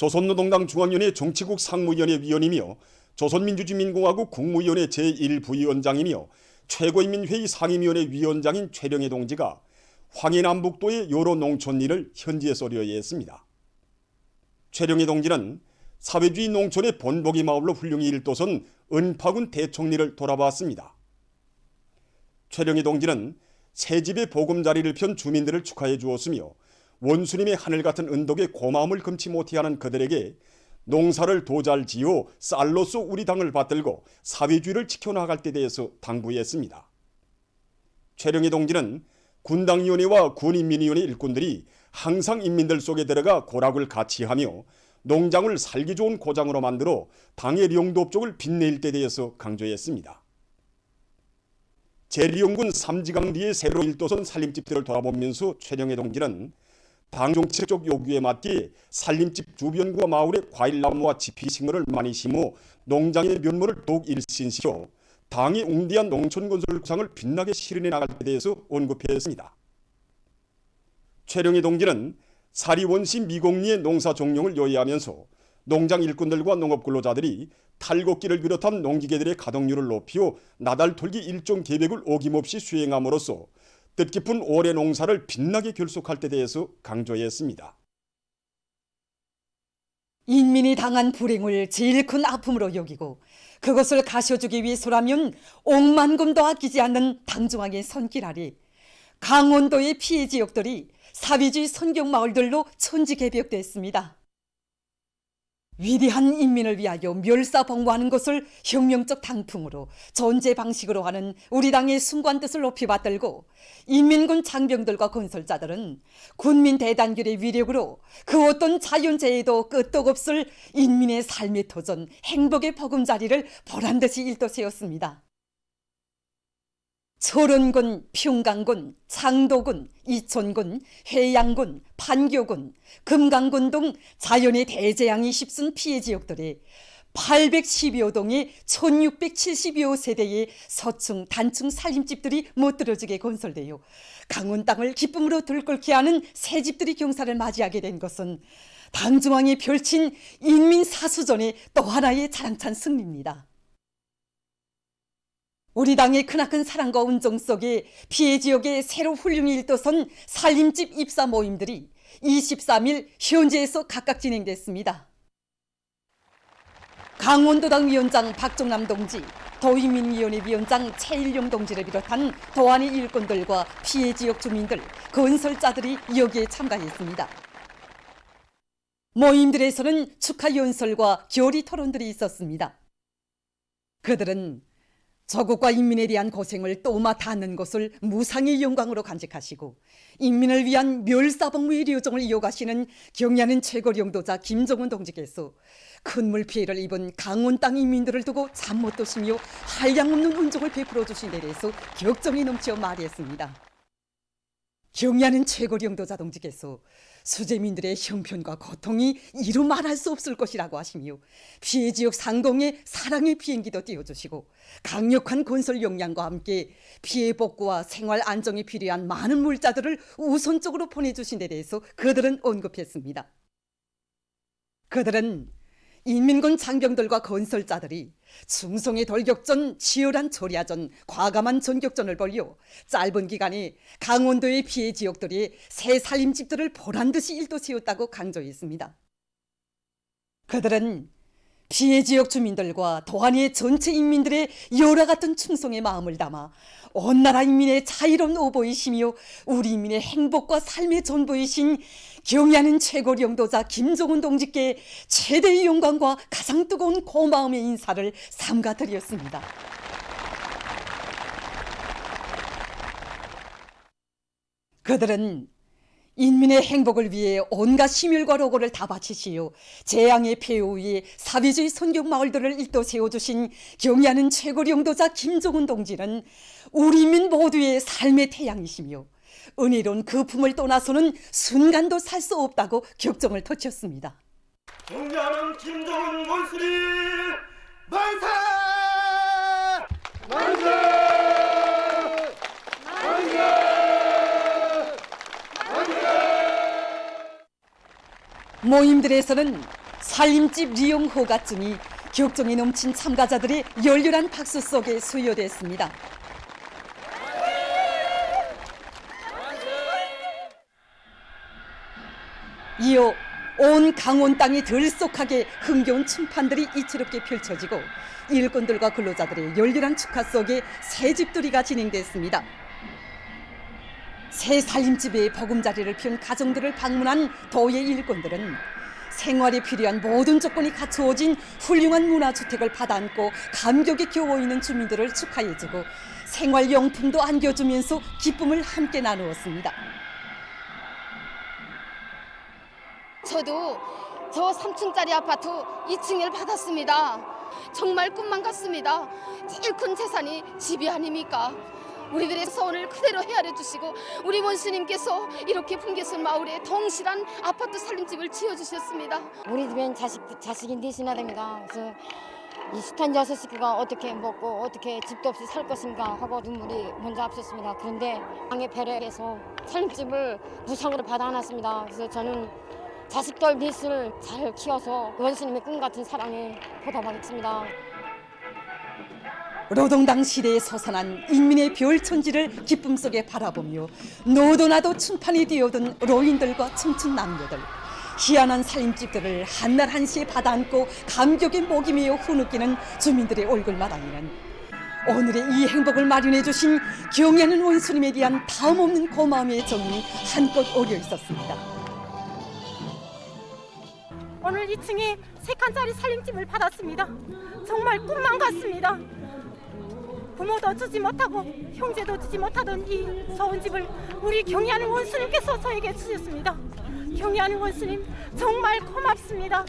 조선노동당 중앙위원회 정치국 상무위원회 위원이며 조선민주주의민공화국 국무위원회 제1부위원장이며 최고인민회의 상임위원회 위원장인 최령해 동지가 황해남북도의 여러 농촌 일을 현지에서 의뢰했습니다. 최령해 동지는 사회주의 농촌의 본보기 마을로 훌륭히 일도선 은파군 대청리를 돌아봤습니다. 최령해 동지는 새집의 보금자리를 편 주민들을 축하해 주었으며 원수님의 하늘 같은 은덕에 고마움을 금치 못해하는 그들에게 농사를 더 잘 지어 쌀로서 우리 당을 받들고 사회주의를 지켜나갈 데 대해서 당부했습니다. 최령해 동지는 군당위원회와 군인민위원회 일꾼들이 항상 인민들 속에 들어가 고락을 같이 하며 농장을 살기 좋은 고장으로 만들어 당의 영도업종을 빛낼 데 대해서 강조했습니다. 제리용군 삼지강리의 새로 일도선 살림집들을 돌아보면서 최령해 동지는 당 정책적 요구에 맞게 살림집 주변과 마을에 과일나무와 지피식물을 많이 심어 농장의 면모를 더욱 일신시켜 당이 웅대한 농촌건설 구상을 빛나게 실현해 나갈 데 대해서 언급했습니다. 최령해 동지는 사리원시 미곡리의 농사 종용을 요해하면서 농장 일꾼들과 농업근로자들이 탈곡기를 비롯한 농기계들의 가동률을 높여 나달털기 일정 계획을 어김없이 수행함으로써 뜻깊은 올해 농사를 빛나게 결속할 데 대해서 강조했습니다. 인민이 당한 불행을 제일 큰 아픔으로 여기고 그것을 가셔주기 위해서라면 억만금도 아끼지 않는 당중앙의 손길 아래 강원도의 피해 지역들이 사회주의 선경마을들로 천지개벽됐습니다. 위대한 인민을 위하여 멸사봉부하는 것을 혁명적 당풍으로 존재 방식으로 하는 우리 당의 순고한 뜻을 높이 받들고 인민군 장병들과 건설자들은 군민 대단결의 위력으로 그 어떤 자연재해도 끄떡없을 인민의 삶의 터전, 행복의 보금자리를 보란듯이 일도세웠습니다. 철원군, 평강군, 창도군, 이촌군, 회양군, 판교군, 금강군 등 자연의 대재앙이 휩쓴 피해 지역들에 810여 동의 1670여 세대의 서층, 단층 살림집들이 못들어지게 건설되어 강원 땅을 기쁨으로 들끓게 하는 새 집들이 경사를 맞이하게 된 것은 당중앙이 펼친 인민사수전의 또 하나의 자랑찬 승리입니다. 우리 당의 크나큰 사랑과 운정 속에 피해 지역에 새로 훌륭히 일도선 살림집 입사 모임들이 23일 현지에서 각각 진행됐습니다. 강원도당 위원장 박종남 동지, 도의민위원회 위원장 최일용 동지를 비롯한 도안의 일꾼들과 피해 지역 주민들, 건설자들이 여기에 참가했습니다. 모임들에서는 축하 연설과 교리 토론들이 있었습니다. 그들은 조국과 인민에 대한 고생을 또맡아 안는 것을 무상의 영광으로 간직하시고 인민을 위한 멸사봉무의 료정을 이어가시는 경야는 최고領導자 김정은 동지께서 큰 물 피해를 입은 강원 땅 인민들을 두고 잠 못 드시며 한량없는 은총을 베풀어 주신 데 대해서 격정이 넘쳐 말했습니다. 경야는 최고領導자 동지께서 수재민들의 형편과 고통이 이루 말할 수 없을 것이라고 하시며 피해 지역 상공에 사랑의 비행기도 띄워주시고 강력한 건설 역량과 함께 피해 복구와 생활 안정이 필요한 많은 물자들을 우선적으로 보내주신 데 대해서 그들은 언급했습니다. 그들은 인민군 장병들과 건설자들이 충성의 돌격전, 치열한 조리아전, 과감한 전격전을 벌여 짧은 기간에 강원도의 피해 지역들이 새 살림집들을 보란듯이 일도세웠다고 강조했습니다. 그들은 피해 지역 주민들과 도안의 전체 인민들의 열화 같은 충성의 마음을 담아 온 나라 인민의 자유로운 오보이시며 우리 인민의 행복과 삶의 전부이신 경야는 최고領導자 김정은 동지께 최대의 영광과 가장 뜨거운 고마움의 인사를 삼가 드렸습니다. 그들은 인민의 행복을 위해 온갖 심혈과 노고를 다 바치시어 재앙의 폐허 위에 사회주의 선경마을들을 일도 세워주신 경야는 최고領導자 김정은 동지는 우리 인민 모두의 삶의 태양이시며 은혜로운 그 품을 떠나서는 순간도 살 수 없다고 격정을 터쳤습니다. 경야는 김정은 원수님 만세! 만세! 모임들에서는 살림집 리용 허가증이 격정이 넘친 참가자들의 열렬한 박수 속에 수여됐습니다. 이어 온 강원 땅이 들썩하게 흥겨운 춤판들이 이채롭게 펼쳐지고 일꾼들과 근로자들의 열렬한 축하 속에 새집들이가 진행됐습니다. 새 살림집에 보금자리를 피운 가정들을 방문한 도의 일꾼들은 생활에 필요한 모든 조건이 갖추어진 훌륭한 문화주택을 받아안고 감격에 겨워 있는 주민들을 축하해주고 생활용품도 안겨주면서 기쁨을 함께 나누었습니다. 저도 저 3층짜리 아파트 2층을 받았습니다. 정말 꿈만 같습니다. 제일 큰 재산이 집이 아닙니까? 우리들의 소원을 그대로 헤아려 주시고 우리 원수님께서 이렇게 풍계선 마을에 동실한 아파트 살림집을 지어주셨습니다. 우리 집엔 자식이 넷이나 됩니다. 그래서 이 숱한 6식구가 어떻게 먹고 어떻게 집도 없이 살 것인가 하고 눈물이 먼저 앞섰습니다. 그런데 왕의 배려에서 살림집을 무상으로 받아놨습니다. 그래서 저는 자식들 넷을 잘 키워서 원수님의 꿈 같은 사랑에 보답하겠습니다. 노동당 시대에 솟아난 인민의 별천지를 기쁨 속에 바라보며 노도나도 춤판이 뛰어든 노인들과 춤춘 남녀들, 희한한 살림집들을 한날 한시에 받아안고 감격에 목이 메어 후느끼는 주민들의 얼굴마다에는 오늘의 이 행복을 마련해 주신 경애하는 원수님에 대한 다음없는 고마움의 정이 한껏 어려 있었습니다. 오늘 2층에 3칸짜리 살림집을 받았습니다. 정말 꿈만 같습니다. 부모도 주지 못하고 형제도 주지 못하던 이 좋은 집을 우리 경애하는 원수님께서 저에게 주셨습니다. 경애하는 원수님 정말 고맙습니다.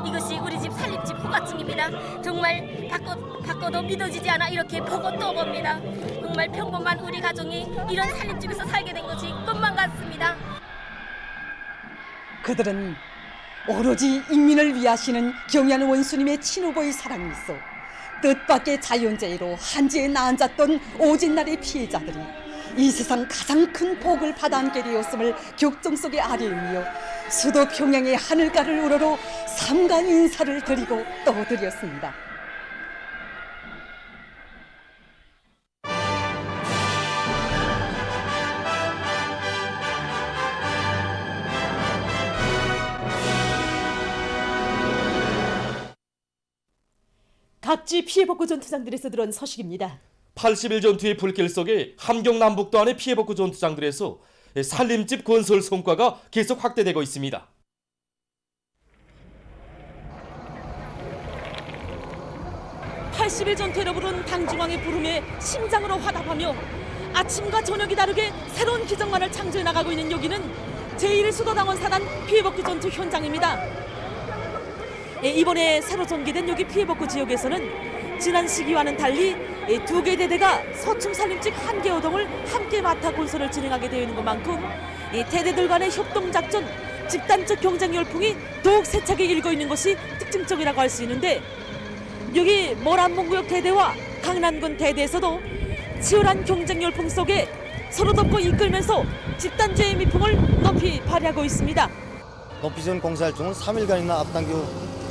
이것이 우리 집 살림집 허가증입니다. 정말 바꿔도 믿어지지 않아 이렇게 보고 또 봅니다. 정말 평범한 우리 가정이 이런 살림집에서 살게 된 것이 꿈만 같습니다. 그들은 오로지 인민을 위하시는 경애하는 원수님의 친후보의 사랑이 있어 뜻밖의 자연재해로 한지에 나앉았던 오진날의 피해자들이 이 세상 가장 큰 복을 받아안게 되었음을 격정 속에 아뢰며 수도 평양의 하늘가를 우러러 삼가 인사를 드리고 떠드렸습니다. 각지 피해복구 전투장들에서 들은 소식입니다. 80일 전투의 불길 속에 함경 남북도 안의 피해복구 전투장들에서 살림집 건설 성과가 계속 확대되고 있습니다. (80일) 전투로 부른 당중왕의 부름에 심장으로 화답하며 아침과 저녁이 다르게 새로운 기적만을 창조해 나가고 있는 여기는 제1수도당원 사단 피해복구 전투 현장입니다. 이번에 새로 전개된 여기 피해복구 지역에서는 지난 시기와는 달리 2개 대대가 서충 살림집 1개 호동을 함께 맡아 건설을 진행하게 되어 있는 것만큼 대대들 간의 협동작전, 집단적 경쟁 열풍이 더욱 세차게 일고 있는 것이 특징적이라고 할 수 있는데 여기 모란봉구역 대대와 강남군 대대에서도 치열한 경쟁 열풍 속에 서로 돕고 이끌면서 집단주의 미풍을 높이 발휘하고 있습니다. 높이전 공사활동은 3일간이나 앞당겨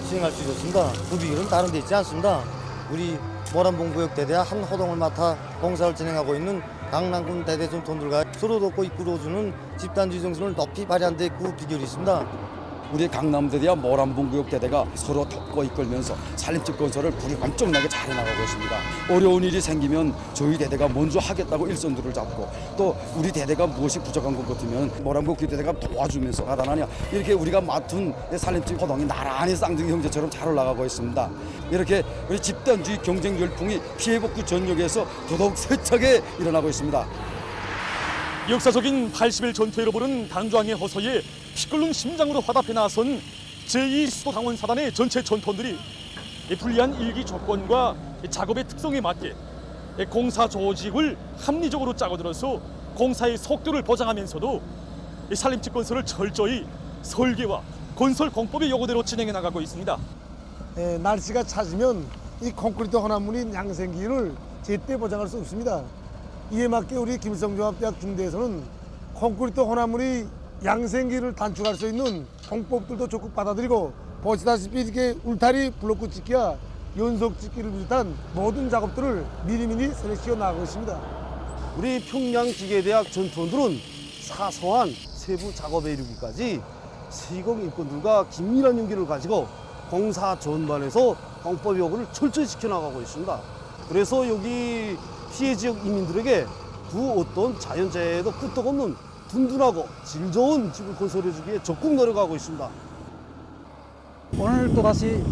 수행할 수 있었습니다. 그 비결은 다른 데 있지 않습니다. 우리 모란봉구역 대대와 한 호동을 맡아 공사를 진행하고 있는 강남군 대대 전통들과 서로 돕고 이끌어주는 집단주의 정신을 높이 발휘한 데 그 비결이 있습니다. 우리 강남대대와 모란봉구역 대대가 서로 돕고 이끌면서 살림집 건설을 불이 엄청나게 잘 해나가고 있습니다. 어려운 일이 생기면 저희 대대가 먼저 하겠다고 일선두를 잡고 또 우리 대대가 무엇이 부족한 것 같으면 모란봉구역 대대가 도와주면서 나타나냐 이렇게 우리가 맡은 살림집 호동이 나란히 쌍둥이 형제처럼 잘 올라가고 있습니다. 이렇게 우리 집단주의 경쟁 열풍이 피해복구 전역에서 더더욱 세차게 일어나고 있습니다. 역사적인 80일 전투회로 부른 당중왕의 호소에 피끓는 심장으로 화답해 나선 제2수도당원 사단의 전체 전톤들이 불리한 일기 조건과 작업의 특성에 맞게 공사 조직을 합리적으로 짜고들어서 공사의 속도를 보장하면서도 살림집 건설을 철저히 설계와 건설 공법의 요구대로 진행해 나가고 있습니다. 날씨가 차지면 이 콘크리트 혼합물인 양생기를 제때 보장할 수 없습니다. 이에 맞게 우리 김성종합대학 중대에서는 콘크리트 혼합물이 양생기를 단축할 수 있는 공법들도 적극 받아들이고 보시다시피 이렇게 울타리 블록구 찍기와 연속 찍기를 비롯한 모든 작업들을 미리미리 세팅시켜 나가고 있습니다. 우리 평양기계대학 전투원들은 사소한 세부 작업에 이르기까지 시공 일꾼들과 긴밀한 연계를 가지고 공사 전반에서 공법 요구를 철저히 지켜나가고 있습니다. 그래서 여기 피해 지역 이민들에게 그 어떤 자연재해에도 끄떡없는 든든하고 질 좋은 집을 건설해주기 위해 적극 노력하고 있습니다. 오늘 또다시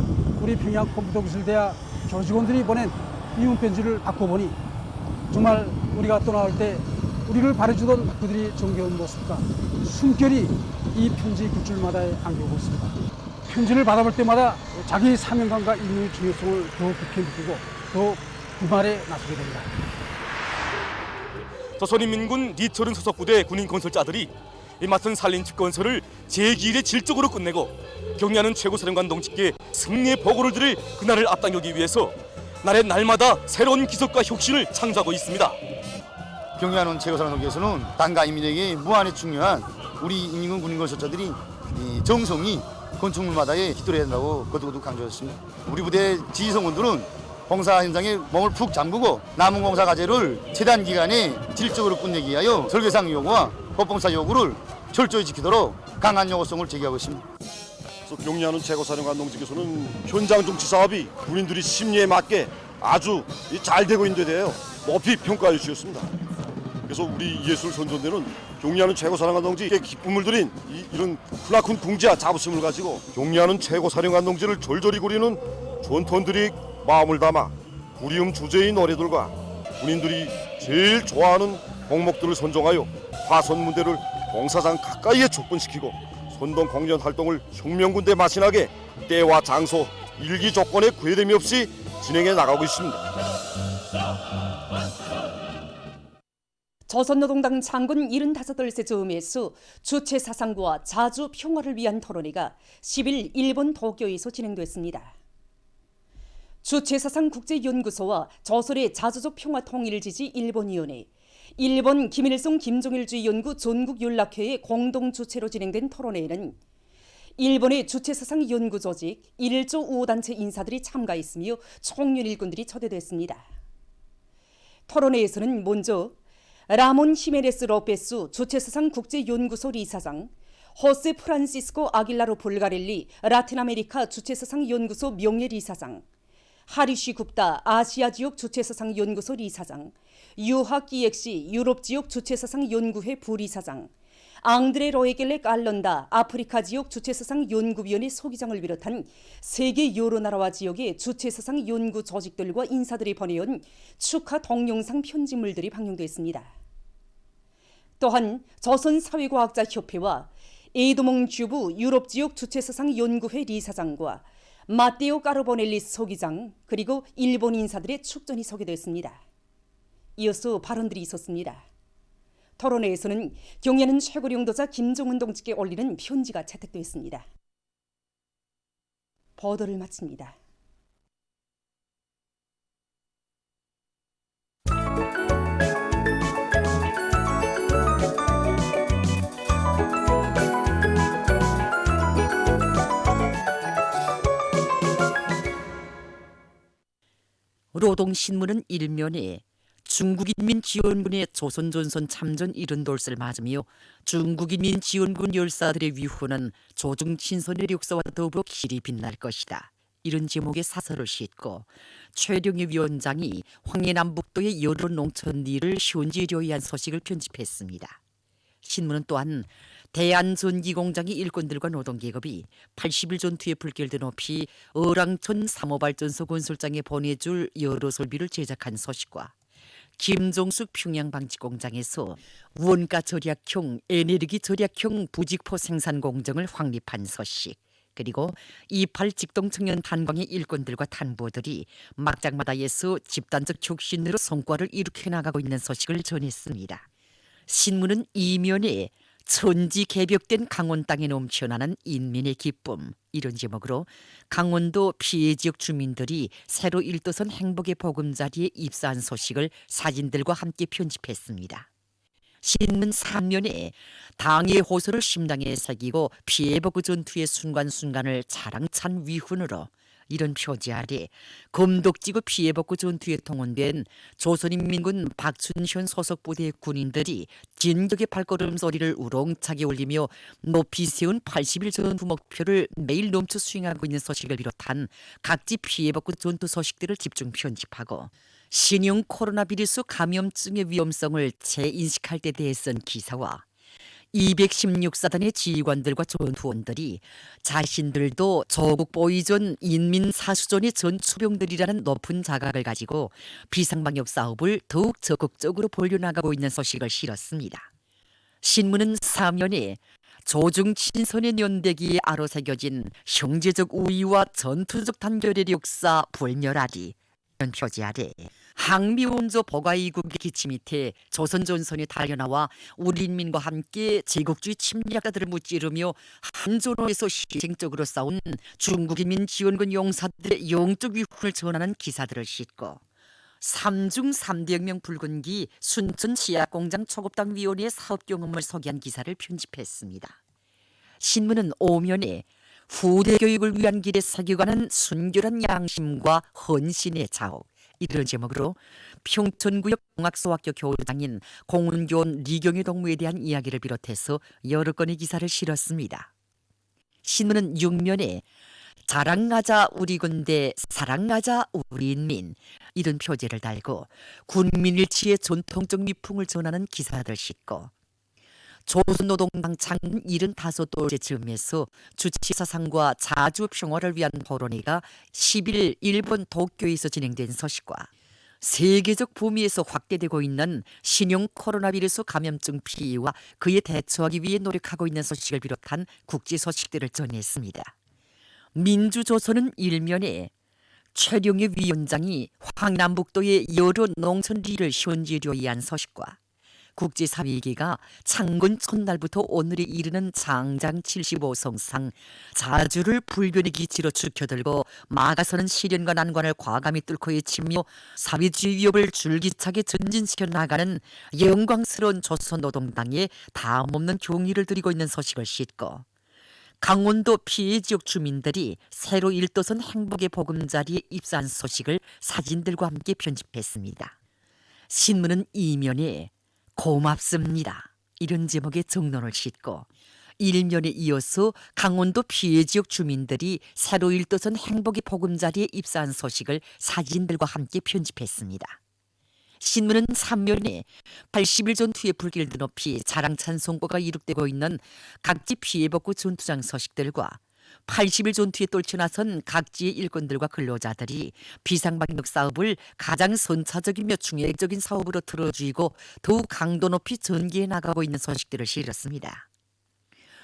우리 평양 컴퓨터기술대학 교직원들이 보낸 이문 편지를 받고 보니 정말 우리가 떠나올 때 우리를 바래주던 그들이 정겨운 모습과 숨결이 이 편지 굿줄마다에 안겨오고 있습니다. 편지를 받아볼 때마다 자기 사명감과 임무의 중요성을 더욱 깊이 느끼고 더 부말에 나서게 됩니다. 조선인민군 리철은 소속 부대 군인 건설자들이 이 맞선 산림집 건설을 제2일의 질적으로 끝내고 경리하는 최고사령관 동지께 승리의 보고를 드릴 그날을 앞당기기 위해서 날의 날마다 새로운 기적과 혁신을 창조하고 있습니다. 경리하는 최고사령관께서는 당과 인민에게 무한히 중요한 우리 인민군 군인 건설자들이 정성이 건축물마다에 깃들어야 된다고 거듭거듭 강조했습니다. 우리 부대 지휘성원들은 공사 현장에 몸을 푹 잠그고 남은 공사 과제를 최단 기간에 질적으로 끝내기 위하여 설계상 요구와 법봉사 요구를 철저히 지키도록 강한 요구성을 제기하고 있습니다. 경리하는 최고사령관 동지께서는 현장 정치 사업이 군인들이 심리에 맞게 아주 잘 되고 있는 데 대해 높이 평가해 주셨습니다. 그래서 우리 예술 선전대는 경리하는 최고사령관 동지께 기쁨을 드린 이런 크나큰 궁지와 자부심을 가지고 경리하는 최고사령관 동지를 절절히 그리는 전투원들이 마음을 담아 그리움 주제의 노래들과 군인들이 제일 좋아하는 곡목들을 선정하여 화선 무대를 공사장 가까이에 접근시키고 선동 공연 활동을 혁명군대 마신하게 때와 장소, 일기 조건에 구애됨이 없이 진행해 나가고 있습니다. 조선노동당 창군 75돌세 즈음에서 주체 사상과 자주 평화를 위한 토론회가 10일 일본 도쿄에서 진행됐습니다. 주체사상 국제연구소와 조선의 자주적 평화 통일을 지지 일본위원회, 일본 김일성 김종일주의 연구 전국연락회의 공동 주최로 진행된 토론회에는 일본의 주체사상 연구조직 1조 5단체 인사들이 참가했으며 총련 일꾼들이 초대됐습니다. 토론회에서는 먼저 라몬 히메네스 로페스 주체사상 국제연구소 이사장, 호세 프란시스코 아길라로 볼가렐리 라틴아메리카 주체사상 연구소 명예 이사장, 하리쉬 굽다 아시아 지역 주체사상 연구소 이사장, 유학 기획시 유럽 지역 주체사상 연구회 부이사장, 앙드레 로에겔레 깔런다 아프리카 지역 주체사상 연구위원회 소기장을 비롯한 세계 여러 나라와 지역의 주체사상 연구 조직들과 인사들이 보내온 축하 동영상 편지물들이 방영됐습니다. 또한 조선사회과학자협회와 에이도몽 큐브 유럽 지역 주체사상 연구회 이사장과 마테오 까르보넬리스 소기장 그리고 일본 인사들의 축전이 소개됐습니다. 이어서 발언들이 있었습니다. 토론회에서는 경리하는 최고領導자 김정은 동지께 올리는 편지가 채택됐습니다. 보도를 마칩니다. 노동신문은 일면에 중국인민지원군의 조선전선 참전 70돌을 맞으며 중국인민지원군 열사들의 위후는 조중친선의 역사와 더불어 길이 빛날 것이다. 이런 제목의 사설을 싣고 최룡희 위원장이 황해남북도의 여러 농촌 일을 현지에 위한 소식을 편집했습니다. 신문은 또한 대한전기공장의 일꾼들과 노동계급이 80일 전투에 불길도 높이 어랑천 3호발전소 건설장에 보내줄 여러 설비를 제작한 소식과 김종숙 평양방직공장에서 원가 절약형, 에너지 절약형 부직포 생산 공정을 확립한 소식, 그리고 28 직동청년 탄광의 일꾼들과 탄부들이 막장마다에서 집단적 혁신으로 성과를 일으켜 나가고 있는 소식을 전했습니다. 신문은 이면에 천지 개벽된 강원 땅에 넘쳐나는 인민의 기쁨, 이런 제목으로 강원도 피해 지역 주민들이 새로 일떠선 행복의 보금자리에 입사한 소식을 사진들과 함께 편집했습니다. 신문 3면에 당의 호소를 심장에 새기고 피해보고 전투의 순간순간을 자랑찬 위훈으로 이런 표지 아래 검독지구 피해복구 전투에 동원된 조선인민군 박춘현 소속 부대 군인들이 진격의 발걸음 소리를 우렁차게 울리며 높이 세운 80일 전투 목표를 매일 넘쳐 수행하고 있는 소식을 비롯한 각지 피해복구 전투 소식들을 집중 편집하고 신형 코로나 비루스 감염증의 위험성을 재인식할 때 대해 쓴 기사와 216사단의 지휘관들과 전투원들이 자신들도 조국 보위전 인민사수전의 전투병들이라는 높은 자각을 가지고 비상방역 사업을 더욱 적극적으로 벌려나가고 있는 소식을 실었습니다. 신문은 사면에 조중 친선의 연대기에 아로새겨진 형제적 우위와 전투적 단결의 역사 불멸하리 이런 표지 아래 항미원조 보가이국의 기치 밑에 조선전선이 달려나와 우리 인민과 함께 제국주의 침략자들을 무찌르며 한전호에서 희생적으로 싸운 중국인민 지원군 용사들의 영적 위훈을 전하는 기사들을 싣고 3중 3대혁명 붉은기 순천 치약공장 초급당 위원회의 사업 경험을 소개한 기사를 편집했습니다. 신문은 오면에 후대 교육을 위한 길에 새겨가는 순결한 양심과 헌신의 자옥 이런 제목으로 평촌구역 공학소학교 교장인 공운교원 리경의 동무에 대한 이야기를 비롯해서 여러 건의 기사를 실었습니다. 신문은 6면에 자랑하자 우리 군대 사랑하자 우리 인민 이런 표제를 달고 군민일치의 전통적 미풍을 전하는 기사들 싣고 조선노동당 창립 75돌째 즈음에서 주치사상과 자주평화를 위한 토론회가 10일 일본 도쿄에서 진행된 소식과 세계적 범위에서 확대되고 있는 신형 코로나 비루스 감염증 피해와 그에 대처하기 위해 노력하고 있는 소식을 비롯한 국제 소식들을 전했습니다. 민주조선은 일면에 최룡의 위원장이 황남북도의 여러 농촌리를 현지로 위한 소식과 국제사회계가 창건 첫날부터 오늘에 이르는 장장 75성상 자주를 불변의 기치로 지켜들고 막아서는 시련과 난관을 과감히 뚫고 헤치며 사회주의 위협을 줄기차게 전진시켜 나가는 영광스러운 조선노동당에 다음없는 경의를 드리고 있는 소식을 싣고 강원도 피해 지역 주민들이 새로 일도선 행복의 보금자리에 입사한 소식을 사진들과 함께 편집했습니다. 신문은 이면에 고맙습니다. 이런 제목의 정론을 싣고 일면에 이어서 강원도 피해 지역 주민들이 새로 일도선 행복의 보금자리에 입사한 소식을 사진들과 함께 편집했습니다. 신문은 3면에 80일 전투의 불길을 드높이 자랑 찬송가가 이룩되고 있는 각지 피해복구 전투장 소식들과 80일 전투에 떨쳐나선 각지의 일꾼들과 근로자들이 비상방역 사업을 가장 선차적이며 중획적인 사업으로 틀어주이고 더욱 강도 높이 전개해 나가고 있는 소식들을 실었습니다.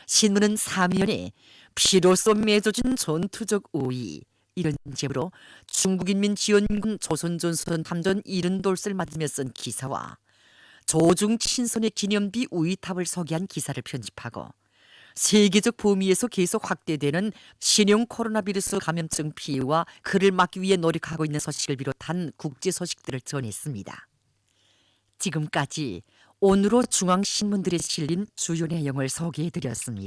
신문은 3면에 피로써 맺어진 전투적 우위 이런 제목으로 중국인민 지원군 조선전선 탐전 70돌을 맞으며 쓴 기사와 조중 친선의 기념비 우이탑을 소개한 기사를 편집하고 세계적 범위에서 계속 확대되는 신형 코로나 비루스 감염증 피해와 그를 막기 위해 노력하고 있는 소식을 비롯한 국제 소식들을 전했습니다. 지금까지 오늘로 중앙신문들에 실린 주요 내용을 소개해드렸습니다.